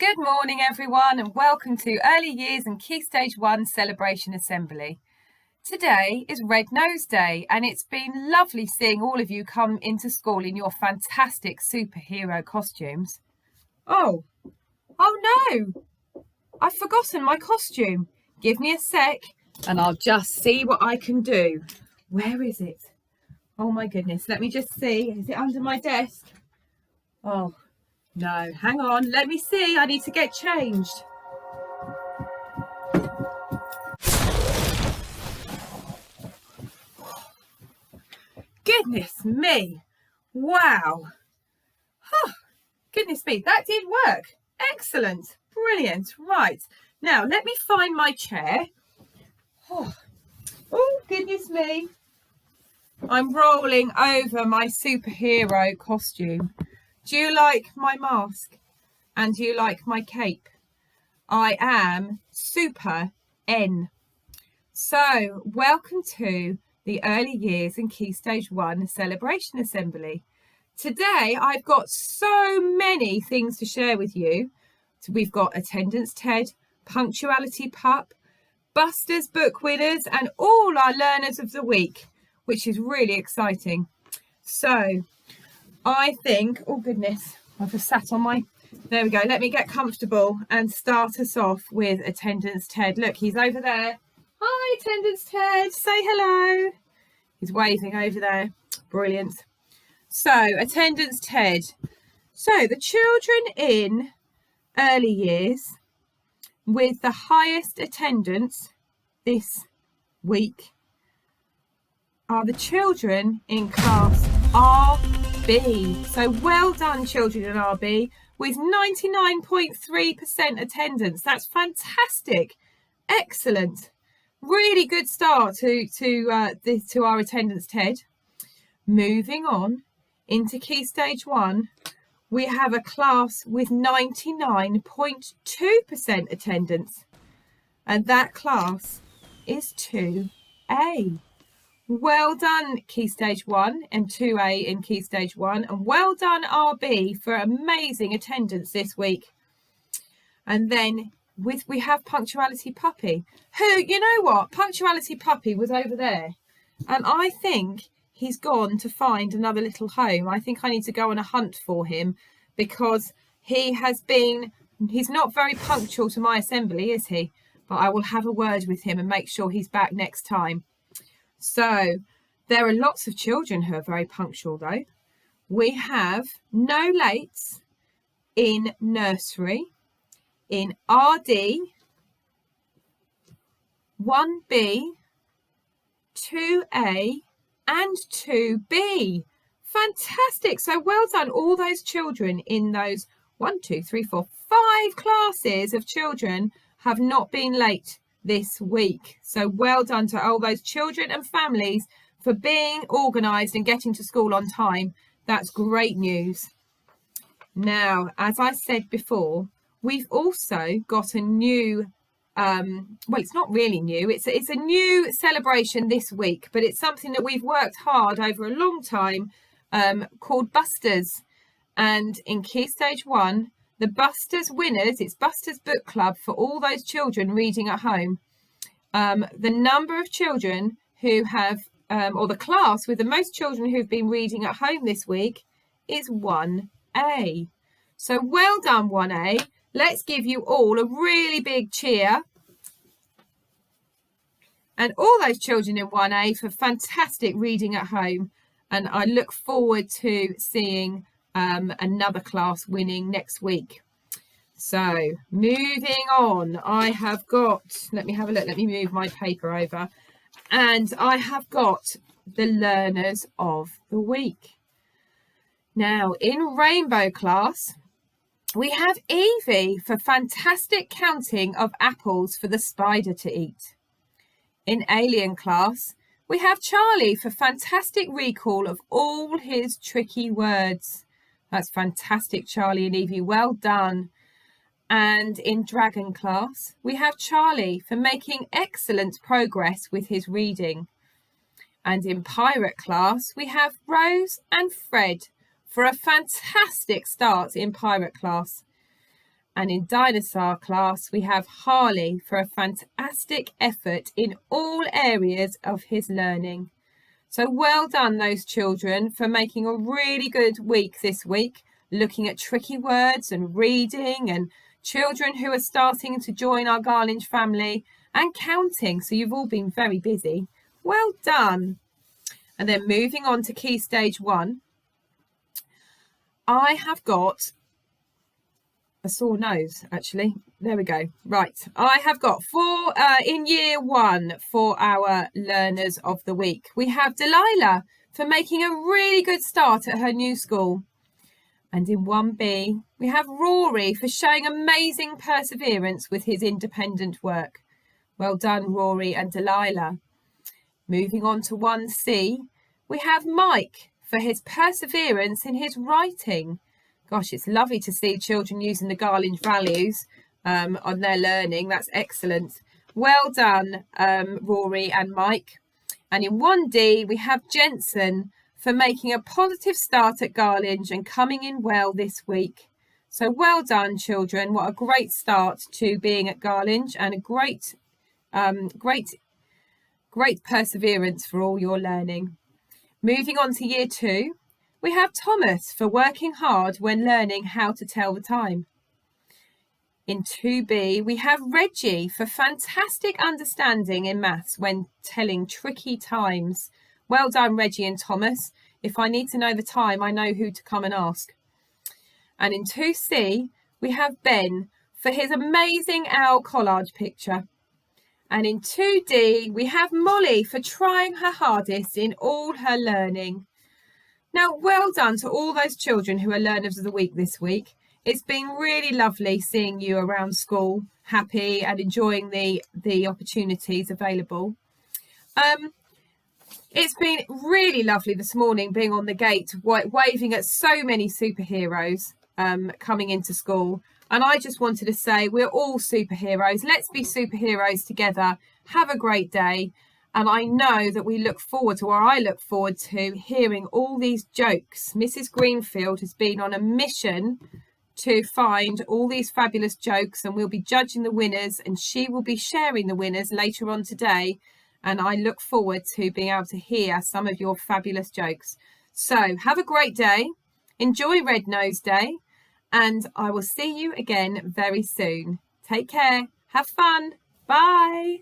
Good morning everyone and welcome to Early Years and Key Stage 1 Celebration Assembly. Today is Red Nose Day and it's been lovely seeing all of you come into school in your fantastic superhero costumes. Oh no, I've forgotten my costume. Give me a sec and I'll just see what I can do. Where is it? Oh my goodness, let me just see. Is it under my desk? Oh. No, hang on, let me see, I need to get changed. Goodness me, wow. Goodness me, that did work. Excellent, brilliant. Right, now let me find my chair. Oh, goodness me. I'm rolling over my superhero costume. Do you like my mask? And do you like my cape? I am Super N. So, welcome to the Early Years and Key Stage 1 Celebration Assembly. Today, I've got so many things to share with you. So we've got Attendance TED, Punctuality Pup, Buster's Book Winners, and all our Learners of the Week, which is really exciting. So, I think, oh goodness, I've just sat on my, there we go. Let me get comfortable and start us off with Attendance Ted. Look, he's over there. Hi, Attendance Ted, say hello. He's waving over there. Brilliant. So, Attendance Ted. So, the children in early years with the highest attendance this week are the children in class RB. So well done, children in RB, with 99.3% attendance. That's fantastic. Excellent. Really good start to our attendance TED. Moving on into Key Stage 1, we have a class with 99.2% attendance. And that class is 2A. Well done, Key Stage 1 and 2A in Key Stage 1. And well done, RB, for amazing attendance this week. And then we have Punctuality Puppy, who, you know what, Punctuality Puppy was over there. And I think he's gone to find another little home. I think I need to go on a hunt for him because he's not very punctual to my assembly, is he? But I will have a word with him and make sure he's back next time. So there are lots of children who are very punctual though. We have no lates in nursery, in RD, 1B, 2A and 2B. Fantastic. So well done all those children in those 5 classes of children have not been late this week. So well done to all those children and families for being organised and getting to school on time. That's great news. Now, as I said before, we've also got a new, well, it's not really new. It's a new celebration this week, but it's something that we've worked hard over a long time called Buster's. And in Key Stage 1, the Buster's winners, it's Buster's Book Club for all those children reading at home. The number of children who have, or the class with the most children who've been reading at home this week is 1A. So well done, 1A. Let's give you all a really big cheer. And all those children in 1A for fantastic reading at home. And I look forward to seeing another class winning next week. So moving on, I have got, let me have a look, let me move my paper over. And I have got the Learners of the Week. Now in Rainbow class, we have Evie for fantastic counting of apples for the spider to eat. In Alien class, we have Charlie for fantastic recall of all his tricky words. That's fantastic, Charlie and Evie. Well done. And in Dragon class, we have Charlie for making excellent progress with his reading. And in Pirate class, we have Rose and Fred for a fantastic start in Pirate class. And in dinosaur class, we have Harley for a fantastic effort in all areas of his learning. So well done, those children, for making a really good week this week, looking at tricky words and reading, and children who are starting to join our Garlinge family and counting. So you've all been very busy. Well done. And then moving on to Key Stage 1, I have got a sore nose, actually. There we go. Right. I have got 4 in Year 1 for our learners of the week. We have Delilah for making a really good start at her new school. And in 1B, we have Rory for showing amazing perseverance with his independent work. Well done, Rory and Delilah. Moving on to 1C, we have Mike for his perseverance in his writing. Gosh, it's lovely to see children using the Garlinge values on their learning. That's excellent. Well done, Rory and Mike. And in 1D, we have Jensen for making a positive start at Garlinge and coming in well this week. So well done, children. What a great start to being at Garlinge, and a great perseverance for all your learning. Moving on to Year 2, we have Thomas for working hard when learning how to tell the time. In 2B, we have Reggie for fantastic understanding in maths when telling tricky times. Well done, Reggie and Thomas. If I need to know the time, I know who to come and ask. And in 2C, we have Ben for his amazing owl collage picture. And in 2D, we have Molly for trying her hardest in all her learning. Now, well done to all those children who are Learners of the Week this week. It's been really lovely seeing you around school, happy and enjoying the opportunities available. It's been really lovely this morning being on the gate, waving at so many superheroes coming into school. And I just wanted to say we're all superheroes. Let's be superheroes together. Have a great day. And I know that we look forward to, or I look forward to, hearing all these jokes. Mrs. Greenfield has been on a mission to find all these fabulous jokes, and we'll be judging the winners, and she will be sharing the winners later on today. And I look forward to being able to hear some of your fabulous jokes. So have a great day. Enjoy Red Nose Day. And I will see you again very soon. Take care. Have fun. Bye.